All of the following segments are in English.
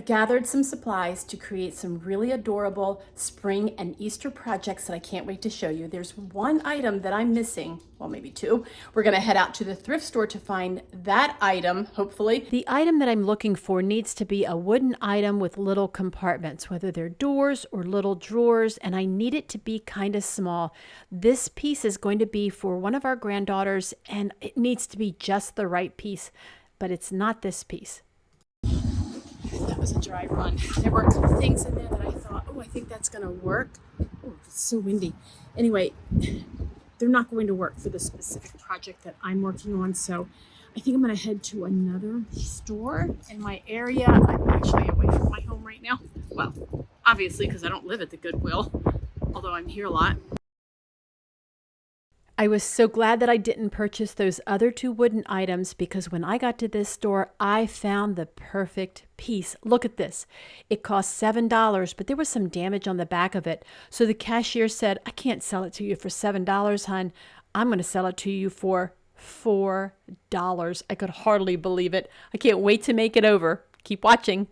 I've gathered some supplies to create some really adorable spring and Easter projects that I can't wait to show you. There's one item that I'm missing, well, maybe two. We're gonna head out to the thrift store to find that item, hopefully. The item that I'm looking for needs to be a wooden item with little compartments, whether they're doors or little drawers, and I need it to be kind of small. This piece is going to be for one of our granddaughters, and it needs to be just the right piece, but it's not this piece. That was a dry run. There were a couple things in there that I thought, oh, I think that's going to work. Oh, it's so windy. Anyway, they're not going to work for the specific project that I'm working on. So I think I'm going to head to another store in my area. I'm actually away from my home right now. Well, obviously, because I don't live at the Goodwill, although I'm here a lot. I was so glad that I didn't purchase those other two wooden items because when I got to this store, I found the perfect piece. Look at this. It cost $7, but there was some damage on the back of it. So the cashier said, I can't sell it to you for $7, hon. I'm going to sell it to you for $4. I could hardly believe it. I can't wait to make it over. Keep watching.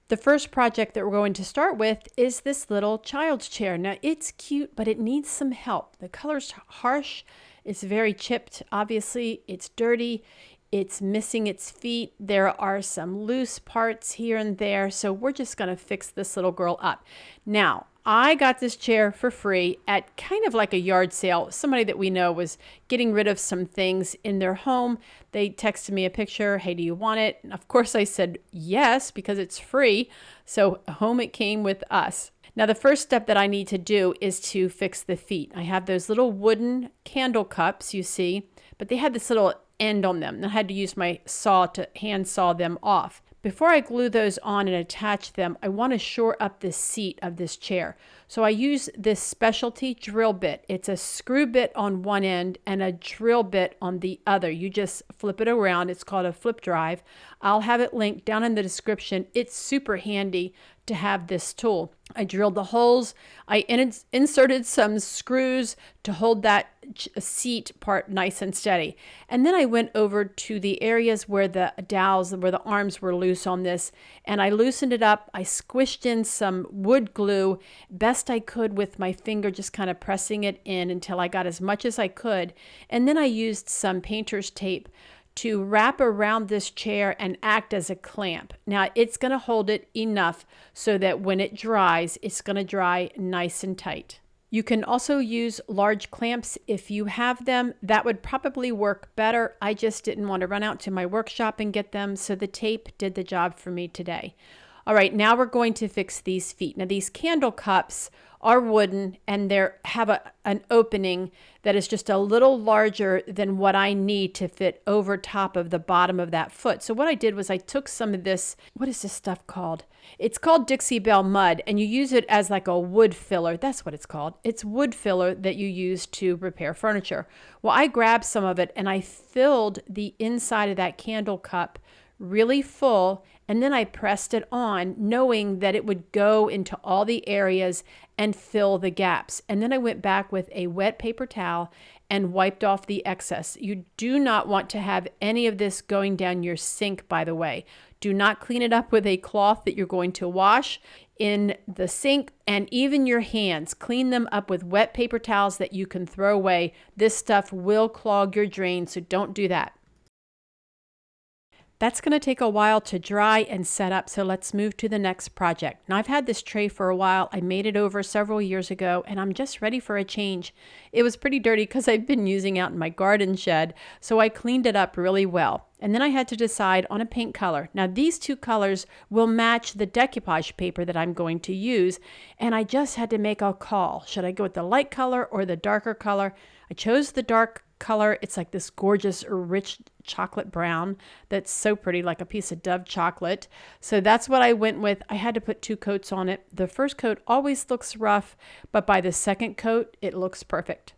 The first project that we're going to start with is this little child's chair. Now it's cute, but it needs some help. The color's harsh. It's very chipped. Obviously, it's dirty. It's missing its feet. There are some loose parts here and there. So we're just going to fix this little girl up. Now, I got this chair for free at kind of like a yard sale. Somebody that we know was getting rid of some things in their home. They texted me a picture. Hey, do you want it? And of course I said yes, because it's free. So home it came with us. Now the first step that I need to do is to fix the feet. I have those little wooden candle cups, you see, but they had this little end on them. I had to use my saw to hand saw them off. Before I glue those on and attach them, I want to shore up the seat of this chair. So I use this specialty drill bit. It's a screw bit on one end and a drill bit on the other. You just flip it around. It's called a flip drive. I'll have it linked down in the description. It's super handy to have this tool. I drilled the holes. I inserted some screws to hold that seat part nice and steady. And then I went over to the areas where the dowels, where the arms were loose on this, and I loosened it up. I squished in some wood glue best I could with my finger, just kind of pressing it in until I got as much as I could. And then I used some painter's tape to wrap around this chair and act as a clamp. Now it's going to hold it enough so that when it dries, it's going to dry nice and tight. You can also use large clamps if you have them. That would probably work better. I just didn't want to run out to my workshop and get them, so the tape did the job for me today. All right, now we're going to fix these feet. Now these candle cups are wooden and they have an opening that is just a little larger than what I need to fit over top of the bottom of that foot. So what I did was I took some of this, what is this stuff called? It's called Dixie Belle mud, and you use it as like a wood filler. That's what it's called. It's wood filler that you use to repair furniture. Well, I grabbed some of it and I filled the inside of that candle cup really full, and then I pressed it on knowing that it would go into all the areas and fill the gaps. And then I went back with a wet paper towel and wiped off the excess. You do not want to have any of this going down your sink, by the way. Do not clean it up with a cloth that you're going to wash in the sink, and even your hands. Clean them up with wet paper towels that you can throw away. This stuff will clog your drain, so don't do that. That's going to take a while to dry and set up, so let's move to the next project. Now, I've had this tray for a while. I made it over several years ago, and I'm just ready for a change. It was pretty dirty because I've been using out in my garden shed, so I cleaned it up really well. And then I had to decide on a paint color. Now, these two colors will match the decoupage paper that I'm going to use, and I just had to make a call. Should I go with the light color or the darker color? I chose the dark color. It's like this gorgeous rich chocolate brown that's so pretty, like a piece of Dove chocolate. So that's what I went with. I had to put 2 coats on it. The first coat always looks rough, but by the second coat, it looks perfect.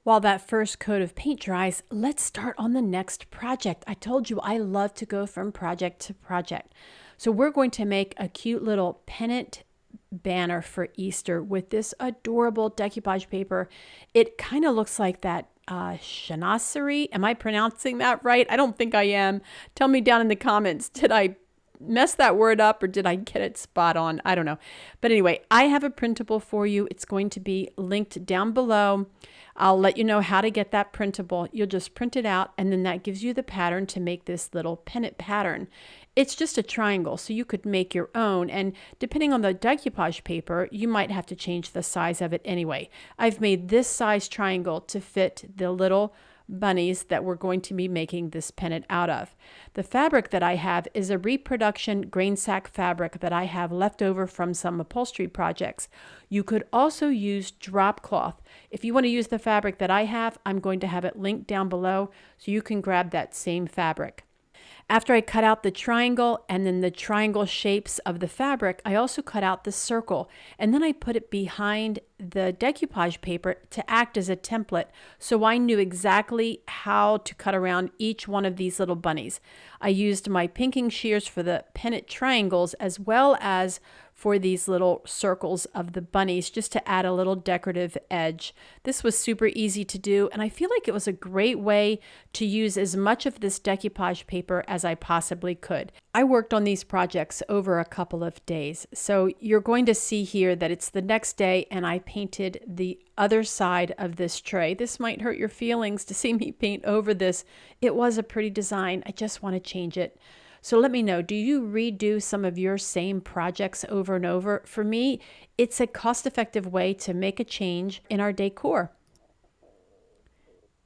While that first coat of paint dries, let's start on the next project. I told you I love to go from project to project. So we're going to make a cute little pennant banner for Easter with this adorable decoupage paper. It kind of looks like that chanasserie. Am I pronouncing that right? I don't think I am. Tell me down in the comments, did I mess that word up or did I get it spot on? I don't know. But anyway, I have a printable for you. It's going to be linked down below. I'll let you know how to get that printable. You'll just print it out, and then that gives you the pattern to make this little pennant pattern. It's just a triangle, so you could make your own, and depending on the decoupage paper, you might have to change the size of it anyway. I've made this size triangle to fit the little bunnies that we're going to be making this pennant out of. The fabric that I have is a reproduction grain sack fabric that I have left over from some upholstery projects. You could also use drop cloth. If you want to use the fabric that I have, I'm going to have it linked down below so you can grab that same fabric. After I cut out the triangle and then the triangle shapes of the fabric, I also cut out the circle, and then I put it behind the decoupage paper to act as a template, so I knew exactly how to cut around each one of these little bunnies. I used my pinking shears for the pennant triangles as well as for these little circles of the bunnies, just to add a little decorative edge. This was super easy to do, and I feel like it was a great way to use as much of this decoupage paper as I possibly could. I worked on these projects over a couple of days, so you're going to see here that it's the next day and I painted the other side of this tray. This might hurt your feelings to see me paint over this. It was a pretty design. I just want to change it. So let me know, do you redo some of your same projects over and over? For me, it's a cost-effective way to make a change in our decor.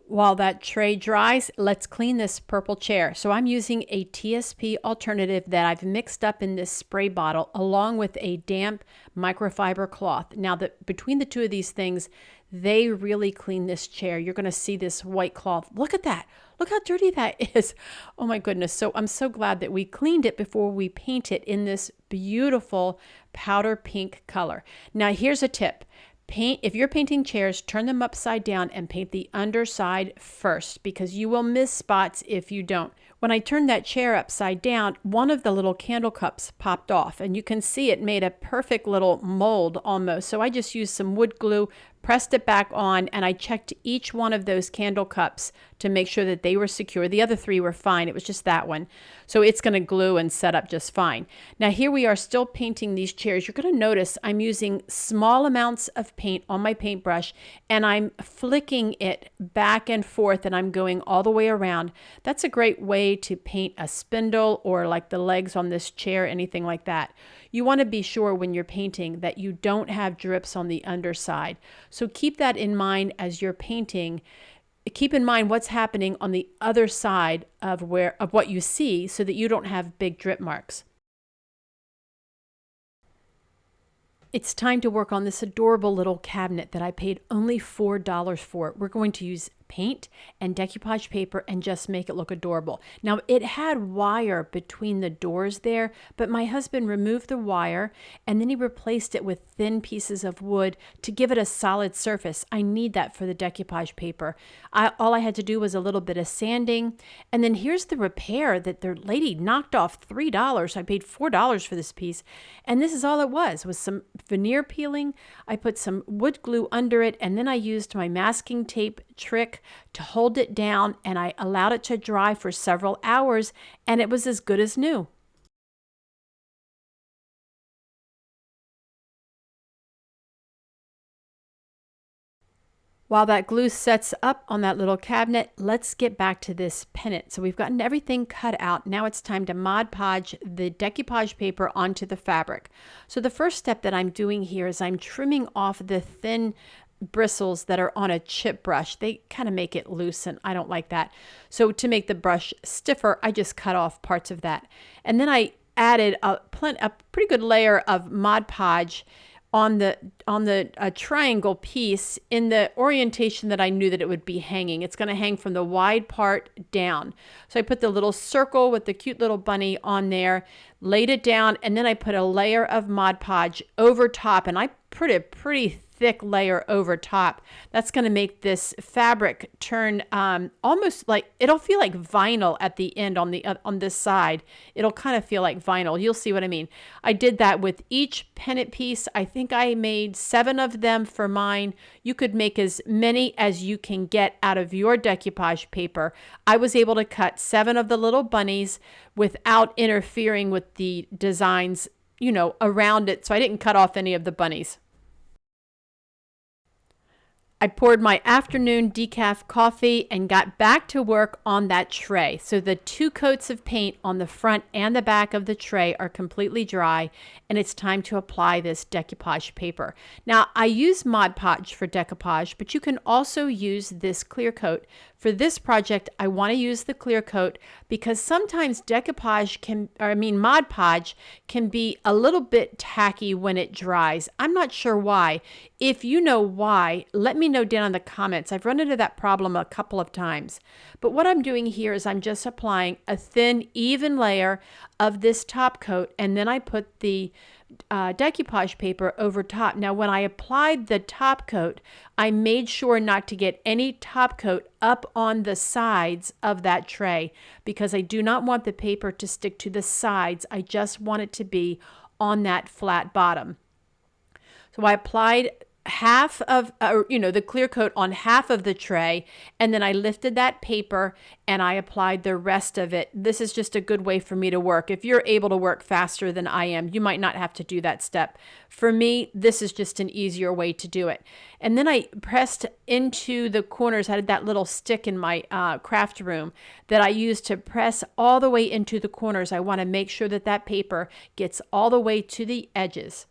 While that tray dries, let's clean this purple chair. So I'm using a TSP alternative that I've mixed up in this spray bottle along with a damp microfiber cloth. Now, between the two of these things, they really clean this chair. You're going to see this white cloth. Look at that. Look how dirty that is. Oh my goodness. So I'm so glad that we cleaned it before we paint it in this beautiful powder pink color. Now, here's a tip. If you're painting chairs, turn them upside down and paint the underside first, because you will miss spots if you don't. When I turned that chair upside down, one of the little candle cups popped off, and you can see it made a perfect little mold almost. So I just used some wood glue, pressed it back on, and I checked each one of those candle cups to make sure that they were secure. The other three were fine. It was just that one. So it's going to glue and set up just fine. Now here we are still painting these chairs. You're going to notice I'm using small amounts of paint on my paintbrush, and I'm flicking it back and forth, and I'm going all the way around. That's a great way to paint a spindle or like the legs on this chair, anything like that. You want to be sure when you're painting that you don't have drips on the underside. So keep that in mind as you're painting. Keep in mind what's happening on the other side of what you see so that you don't have big drip marks. It's time to work on this adorable little cabinet that I paid only $4 for. We're going to use paint and decoupage paper and just make it look adorable. Now, it had wire between the doors there, but my husband removed the wire and then he replaced it with thin pieces of wood to give it a solid surface. I need that for the decoupage paper. All I had to do was a little bit of sanding, and then here's the repair that the lady knocked off $3. I paid $4 for this piece, and this is all it was some veneer peeling. I put some wood glue under it, and then I used my masking tape trick to hold it down, and I allowed it to dry for several hours, and it was as good as new. While that glue sets up on that little cabinet, let's get back to this pennant. So we've gotten everything cut out. Now it's time to Mod Podge the decoupage paper onto the fabric. So the first step that I'm doing here is I'm trimming off the thin bristles that are on a chip brush. They kind of make it loose, and I don't like that. So to make the brush stiffer, I just cut off parts of that. And then I added a pretty good layer of Mod Podge on the triangle piece in the orientation that I knew that it would be hanging. It's going to hang from the wide part down. So I put the little circle with the cute little bunny on there, laid it down, and then I put a layer of Mod Podge over top, and I put a pretty thick layer over top. That's going to make this fabric turn almost like, it'll feel like vinyl at the end on this side. It'll kind of feel like vinyl. You'll see what I mean. I did that with each pennant piece. I think I made 7 of them for mine. You could make as many as you can get out of your decoupage paper. I was able to cut 7 of the little bunnies without interfering with the designs, around it. So I didn't cut off any of the bunnies. I poured my afternoon decaf coffee and got back to work on that tray. So the 2 coats of paint on the front and the back of the tray are completely dry, and it's time to apply this decoupage paper. Now, I use Mod Podge for decoupage, but you can also use this clear coat. For this project, I want to use the clear coat because sometimes Mod Podge can be a little bit tacky when it dries. I'm not sure why. If you know why, let me know down in the comments. I've run into that problem a couple of times. But what I'm doing here is I'm just applying a thin, even layer of this top coat, and then I put the decoupage paper over top. Now, when I applied the top coat, I made sure not to get any top coat up on the sides of that tray because I do not want the paper to stick to the sides. I just want it to be on that flat bottom. So I applied half of, the clear coat on half of the tray, and then I lifted that paper and I applied the rest of it. This is just a good way for me to work. If you're able to work faster than I am, you might not have to do that step. For me, this is just an easier way to do it. And then I pressed into the corners. I had that little stick in my craft room that I used to press all the way into the corners. I want to make sure that that paper gets all the way to the edges.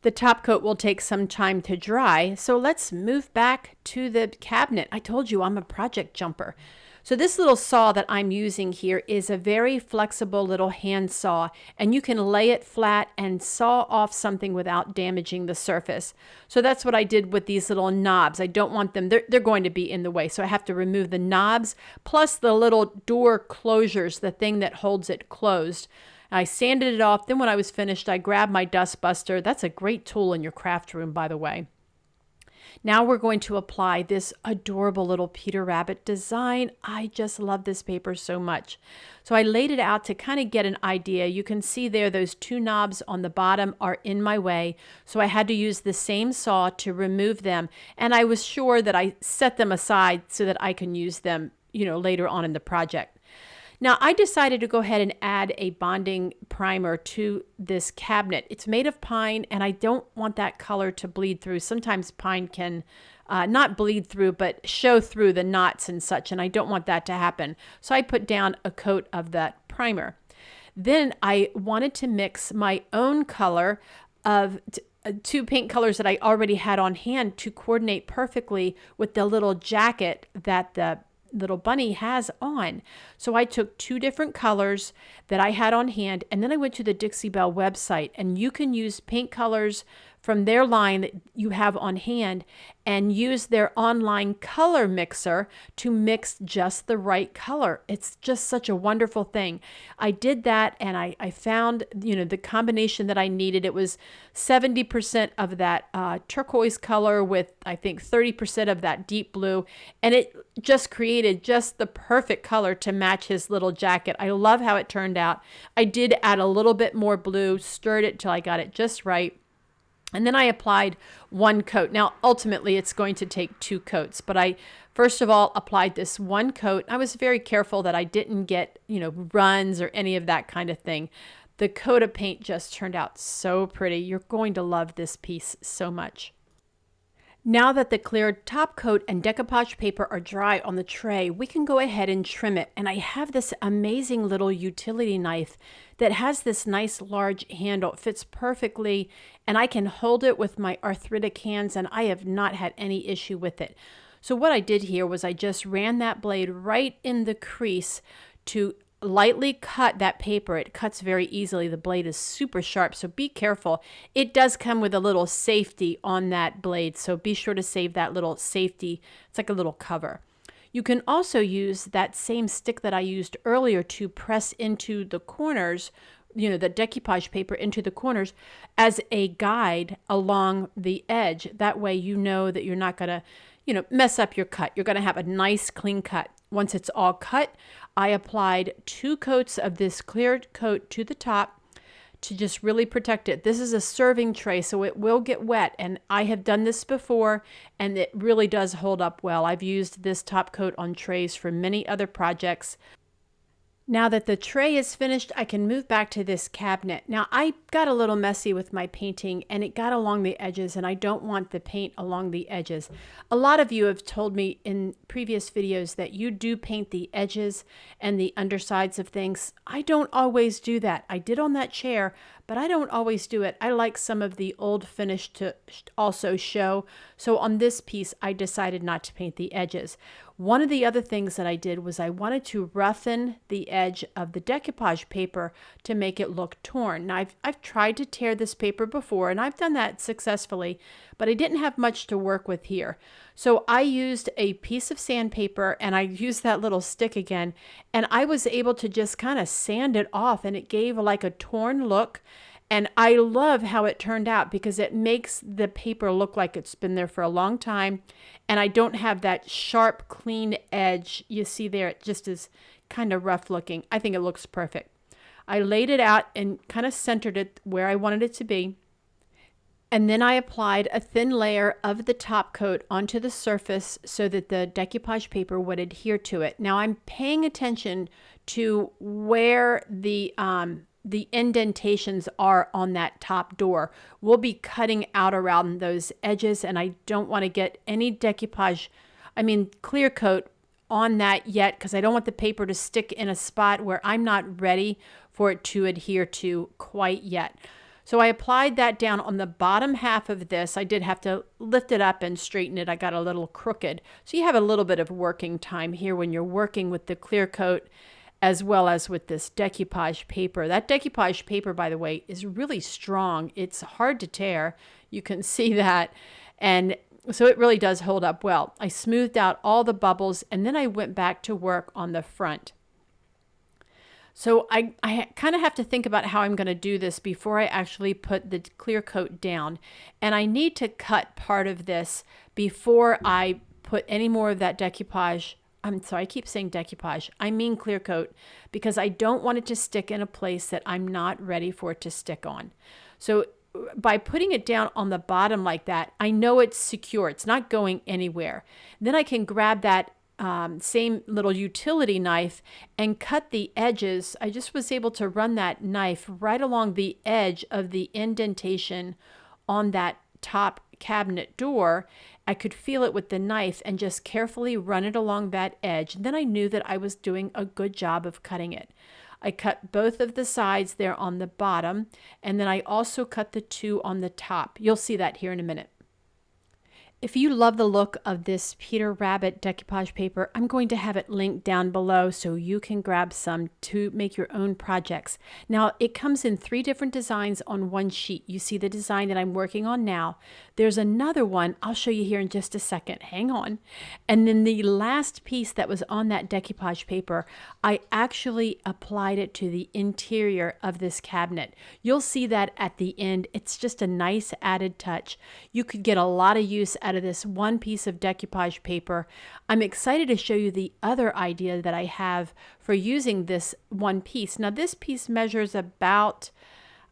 The top coat will take some time to dry, so let's move back to the cabinet. I told you I'm a project jumper. So this little saw that I'm using here is a very flexible little hand saw, and you can lay it flat and saw off something without damaging the surface. So that's what I did with these little knobs. I don't want them, they're going to be in the way, so I have to remove the knobs plus the little door closures, the thing that holds it closed. I sanded it off. Then when I was finished, I grabbed my dust buster. That's a great tool in your craft room, by the way. Now we're going to apply this adorable little Peter Rabbit design. I just love this paper so much. So I laid it out to kind of get an idea. You can see there those 2 knobs on the bottom are in my way. So I had to use the same saw to remove them. And I was sure that I set them aside so that I can use them, later on in the project. Now, I decided to go ahead and add a bonding primer to this cabinet. It's made of pine, and I don't want that color to bleed through. Sometimes pine can not bleed through, but show through the knots and such, and I don't want that to happen. So I put down a coat of that primer. Then I wanted to mix my own color of 2 paint colors that I already had on hand to coordinate perfectly with the little jacket that the little bunny has on. So I took 2 different colors that I had on hand, and then I went to the Dixie Belle website, and you can use paint colors from their line that you have on hand and use their online color mixer to mix just the right color. It's just such a wonderful thing. I did that, and I found the combination that I needed. It was 70% of that turquoise color with I think 30% of that deep blue, and it just created just the perfect color to match his little jacket. I love how it turned out. I did add a little bit more blue, stirred it till I got it just right. And then I applied 1 coat. Now, ultimately, it's going to take 2 coats, but I first of all applied this 1 coat. I was very careful that I didn't get, runs or any of that kind of thing. The coat of paint just turned out so pretty. You're going to love this piece so much. Now that the cleared top coat and decoupage paper are dry on the tray, we can go ahead and trim it. And I have this amazing little utility knife that has this nice large handle. It fits perfectly, and I can hold it with my arthritic hands, and I have not had any issue with it. So what I did here was I just ran that blade right in the crease to lightly cut that paper. It cuts very easily. The blade is super sharp, so be careful. It does come with a little safety on that blade, so be sure to save that little safety. It's like a little cover. You can also use that same stick that I used earlier to press into the corners the decoupage paper into the corners as a guide along the edge. That way you know that you're not going to, mess up your cut. You're going to have a nice clean cut. Once it's all cut, I applied 2 coats of this clear coat to the top to just really protect it. This is a serving tray, so it will get wet, and I have done this before, and it really does hold up well. I've used this top coat on trays for many other projects. Now that the tray is finished, I can move back to this cabinet. Now, I got a little messy with my painting, and it got along the edges, and I don't want the paint along the edges. A lot of you have told me in previous videos that you do paint the edges and the undersides of things. I don't always do that. I did on that chair, but I don't always do it. I like some of the old finish to also show. So on this piece, I decided not to paint the edges. One of the other things that I did was I wanted to roughen the edge of the decoupage paper to make it look torn. Now, I've tried to tear this paper before, and I've done that successfully, but I didn't have much to work with here. So I used a piece of sandpaper, and I used that little stick again, and I was able to just kind of sand it off, and it gave like a torn look. And I love how it turned out because it makes the paper look like it's been there for a long time. And I don't have that sharp, clean edge. You see there, it just is kind of rough looking. I think it looks perfect. I laid it out and kind of centered it where I wanted it to be. And then I applied a thin layer of the top coat onto the surface so that the decoupage paper would adhere to it. Now I'm paying attention to where the indentations are on that top door. We'll be cutting out around those edges, and I don't want to get any clear coat on that yet because I don't want the paper to stick in a spot where I'm not ready for it to adhere to quite yet. So I applied that down on the bottom half of this. I did have to lift it up and straighten it. I got a little crooked. So you have a little bit of working time here when you're working with the clear coat as well as with this decoupage paper. That decoupage paper, by the way, is really strong. It's hard to tear. You can see that. And so it really does hold up well. I smoothed out all the bubbles, and then I went back to work on the front. So I kind of have to think about how I'm going to do this before I actually put the clear coat down. And I need to cut part of this before I put any more of that decoupage. I'm sorry, I keep saying decoupage. I mean clear coat, because I don't want it to stick in a place that I'm not ready for it to stick on. So by putting it down on the bottom like that, I know it's secure. It's not going anywhere. Then I can grab that same little utility knife and cut the edges. I just was able to run that knife right along the edge of the indentation on that top cabinet door. I could feel it with the knife and just carefully run it along that edge. And then I knew that I was doing a good job of cutting it. I cut both of the sides there on the bottom, and then I also cut the 2 on the top. You'll see that here in a minute. If you love the look of this Peter Rabbit decoupage paper, I'm going to have it linked down below so you can grab some to make your own projects. Now, it comes in 3 different designs on one sheet. You see the design that I'm working on now. There's another one I'll show you here in just a second. Hang on. And then the last piece that was on that decoupage paper, I actually applied it to the interior of this cabinet. You'll see that at the end. It's just a nice added touch. You could get a lot of use out of this one piece of decoupage paper. I'm excited to show you the other idea that I have for using this one piece. Now this piece measures about,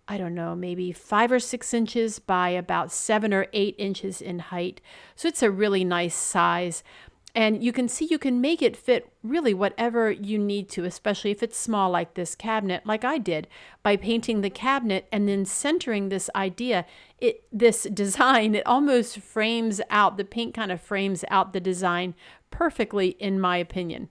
I don't know, maybe 5 or 6 inches by about 7 or 8 inches in height. So it's a really nice size. And you can see you can make it fit really whatever you need to, especially if it's small like this cabinet, like I did, by painting the cabinet and then centering this idea. This design, it almost frames out, the paint kind of frames out the design perfectly, in my opinion.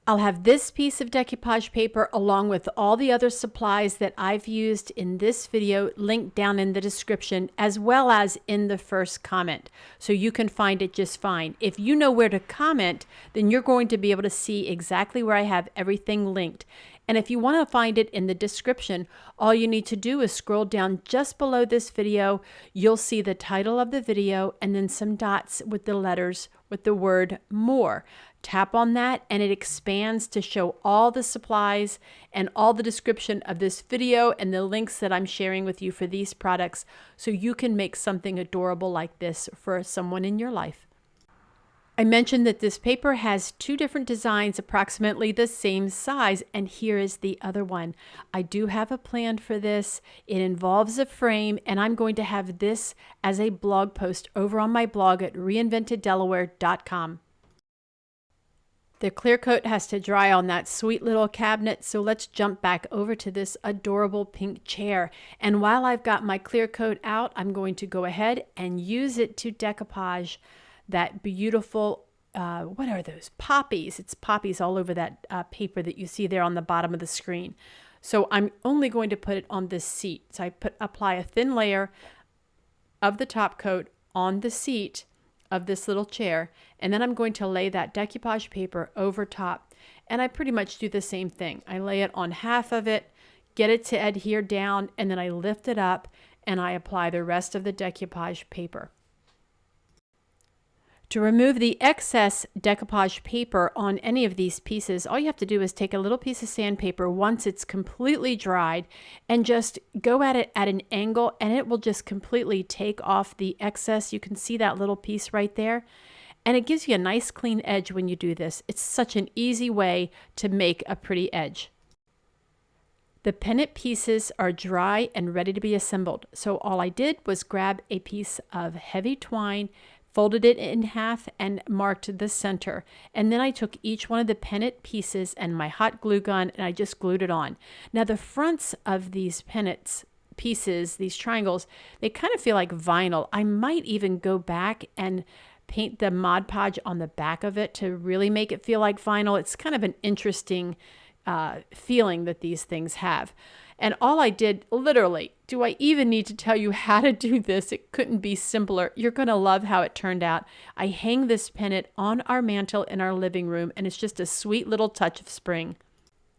I'll have this piece of decoupage paper along with all the other supplies that I've used in this video linked down in the description, as well as in the first comment, so you can find it just fine. If you know where to comment, then you're going to be able to see exactly where I have everything linked. And if you want to find it in the description, all you need to do is scroll down just below this video. You'll see the title of the video and then some dots with the letters with the word more. Tap on that and it expands to show all the supplies and all the description of this video and the links that I'm sharing with you for these products so you can make something adorable like this for someone in your life. I mentioned that this paper has 2 different designs approximately the same size, and here is the other one. I do have a plan for this. It involves a frame, and I'm going to have this as a blog post over on my blog at reinventeddelaware.com. The clear coat has to dry on that sweet little cabinet, so let's jump back over to this adorable pink chair. And while I've got my clear coat out, I'm going to go ahead and use it to decoupage that beautiful, what are those? Poppies. It's poppies all over that paper that you see there on the bottom of the screen. So I'm only going to put it on this seat. So I apply a thin layer of the top coat on the seat of this little chair, and then I'm going to lay that decoupage paper over top, and I pretty much do the same thing. I lay it on half of it, get it to adhere down, and then I lift it up and I apply the rest of the decoupage paper. To remove the excess decoupage paper on any of these pieces, all you have to do is take a little piece of sandpaper once it's completely dried and just go at it at an angle, and it will just completely take off the excess. You can see that little piece right there, and it gives you a nice clean edge when you do this. It's such an easy way to make a pretty edge. The pennant pieces are dry and ready to be assembled. So all I did was grab a piece of heavy twine, folded it in half and marked the center. And then I took each one of the pennant pieces and my hot glue gun and I just glued it on. Now the fronts of these pennants pieces, these triangles, they kind of feel like vinyl. I might even go back and paint the Mod Podge on the back of it to really make it feel like vinyl. It's kind of an interesting feeling that these things have. And all I did, literally, do I even need to tell you how to do this? It couldn't be simpler. You're going to love how it turned out. I hang this pennant on our mantel in our living room, and it's just a sweet little touch of spring.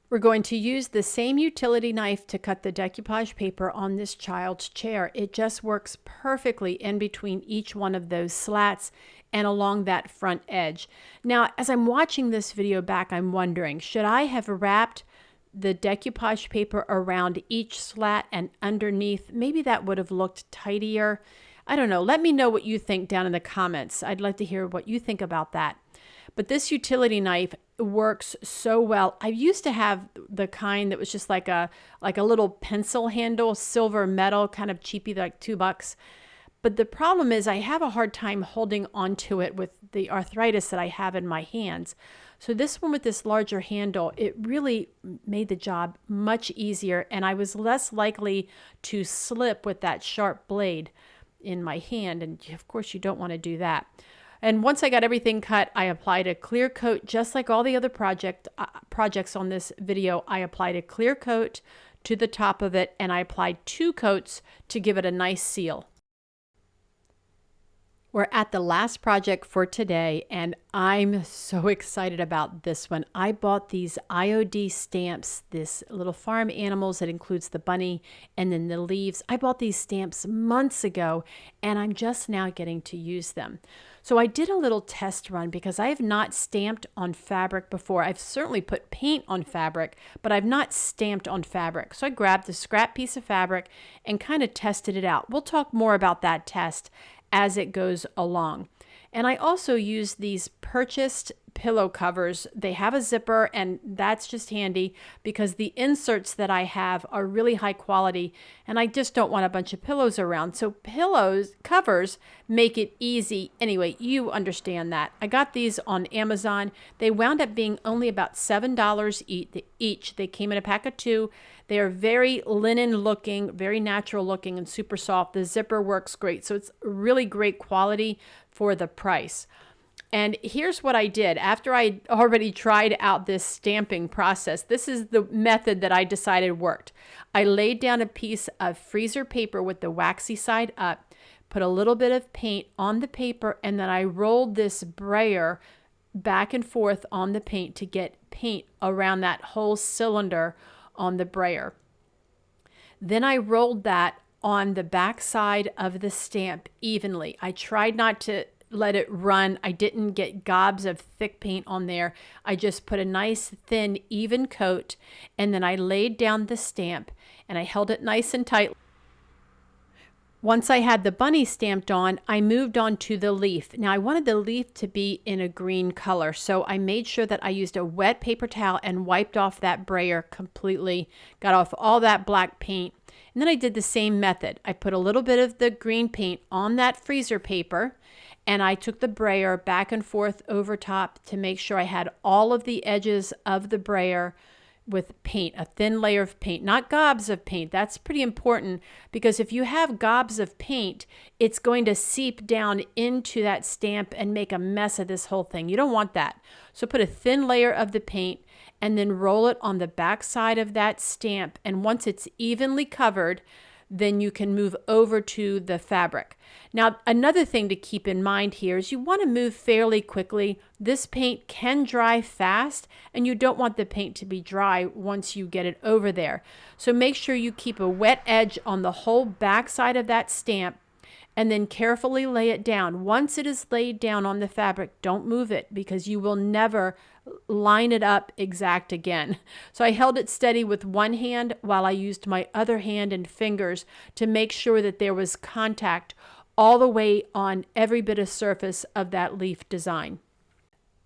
We're going to use the same utility knife to cut the decoupage paper on this child's chair. It just works perfectly in between each one of those slats and along that front edge. Now, as I'm watching this video back, I'm wondering, should I have wrapped the decoupage paper around each slat and underneath? Maybe that would have looked tidier. I don't know. Let me know what you think down in the comments. I'd like to hear what you think about that. But this utility knife works so well. I used to have the kind that was just like a little pencil handle, silver metal, kind of cheapy, like $2. But the problem is I have a hard time holding onto it with the arthritis that I have in my hands. So this one with this larger handle, it really made the job much easier, and I was less likely to slip with that sharp blade in my hand, and of course you don't want to do that. And once I got everything cut, I applied a clear coat, just like all the other projects on this video. I applied a clear coat to the top of it, and I applied 2 coats to give it a nice seal. We're at the last project for today, and I'm so excited about this one. I bought these IOD stamps, this little farm animals that includes the bunny and then the leaves. I bought these stamps months ago, and I'm just now getting to use them. So I did a little test run because I have not stamped on fabric before. I've certainly put paint on fabric, but I've not stamped on fabric. So I grabbed a scrap piece of fabric and kind of tested it out. We'll talk more about that test as it goes along. And I also use these purchased pillow covers. They have a zipper, and that's just handy because the inserts that I have are really high quality, and I just don't want a bunch of pillows around. So covers make it easy. Anyway, you understand that. I got these on Amazon. They wound up being only about $7 each. They came in a pack of 2. They are very linen looking, very natural looking, and super soft. The zipper works great. So it's really great quality for the price. And here's what I did after I already tried out this stamping process. This is the method that I decided worked. I laid down a piece of freezer paper with the waxy side up, put a little bit of paint on the paper, and then I rolled this brayer back and forth on the paint to get paint around that whole cylinder on the brayer. Then I rolled that on the back side of the stamp evenly. I tried not to let it run. I didn't get gobs of thick paint on there. I just put a nice thin even coat, and then I laid down the stamp and I held it nice and tight. Once I had the bunny stamped on, I moved on to the leaf. Now I wanted the leaf to be in a green color, so I made sure that I used a wet paper towel and wiped off that brayer completely, got off all that black paint. And then I did the same method. I put a little bit of the green paint on that freezer paper, and I took the brayer back and forth over top to make sure I had all of the edges of the brayer with paint, a thin layer of paint, not gobs of paint. That's pretty important, because if you have gobs of paint, it's going to seep down into that stamp and make a mess of this whole thing. You don't want that. So put a thin layer of the paint and then roll it on the back side of that stamp. And once it's evenly covered, then you can move over to the fabric. Now, another thing to keep in mind here is you want to move fairly quickly. This paint can dry fast, and you don't want the paint to be dry once you get it over there. So make sure you keep a wet edge on the whole back side of that stamp, and then carefully lay it down. Once it is laid down on the fabric, don't move it, because you will never line it up exact again. So I held it steady with one hand while I used my other hand and fingers to make sure that there was contact all the way on every bit of surface of that leaf design.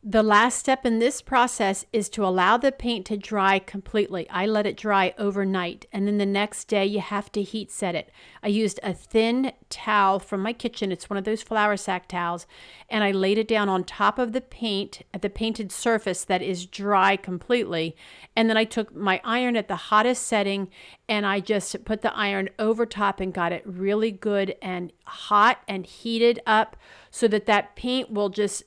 The last step in this process is to allow the paint to dry completely. I let it dry overnight, and then the next day you have to heat set it. I used a thin towel from my kitchen. It's one of those flour sack towels, and I laid it down on top of the paint at the painted surface that is dry completely. And then I took my iron at the hottest setting, and I just put the iron over top and got it really good and hot and heated up so that that paint will just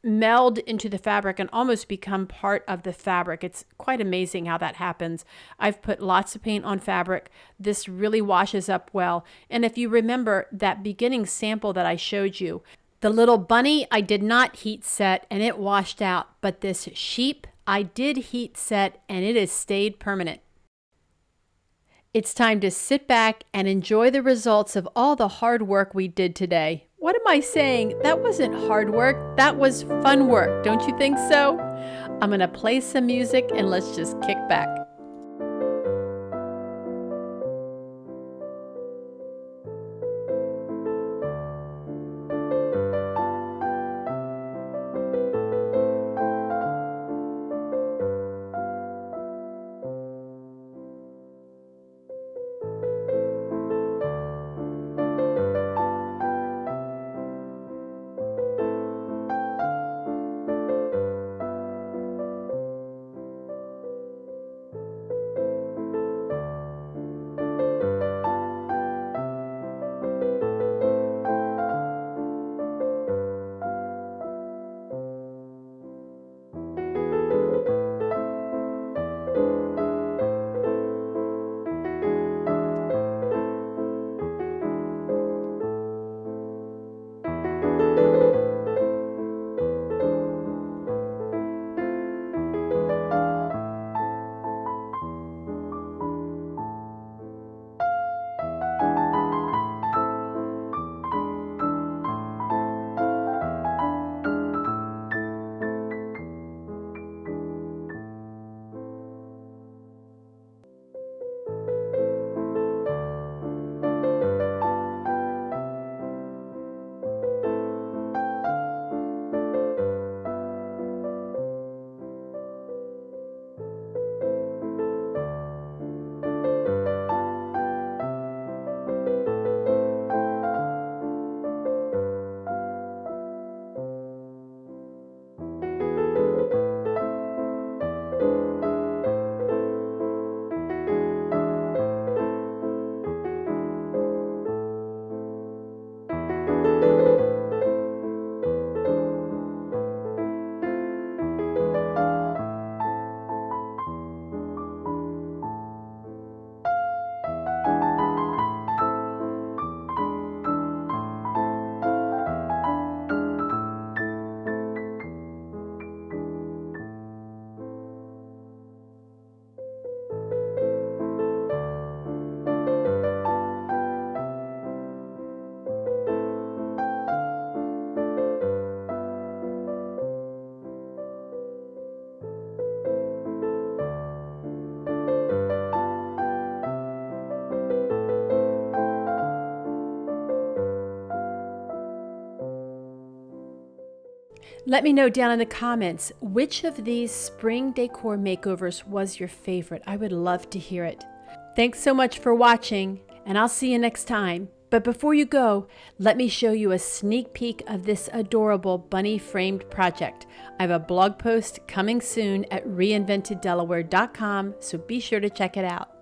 meld into the fabric and almost become part of the fabric. It's quite amazing how that happens. I've put lots of paint on fabric. This really washes up well. And if you remember that beginning sample that I showed you, the little bunny I did not heat set and it washed out, but this sheep I did heat set and it has stayed permanent. It's time to sit back and enjoy the results of all the hard work we did today. What am I saying? That wasn't hard work. That was fun work. Don't you think so? I'm going to play some music and let's just kick back. Let me know down in the comments which of these spring decor makeovers was your favorite. I would love to hear it. Thanks so much for watching, and I'll see you next time. But before you go, let me show you a sneak peek of this adorable bunny framed project. I have a blog post coming soon at reinventeddelaware.com, so be sure to check it out.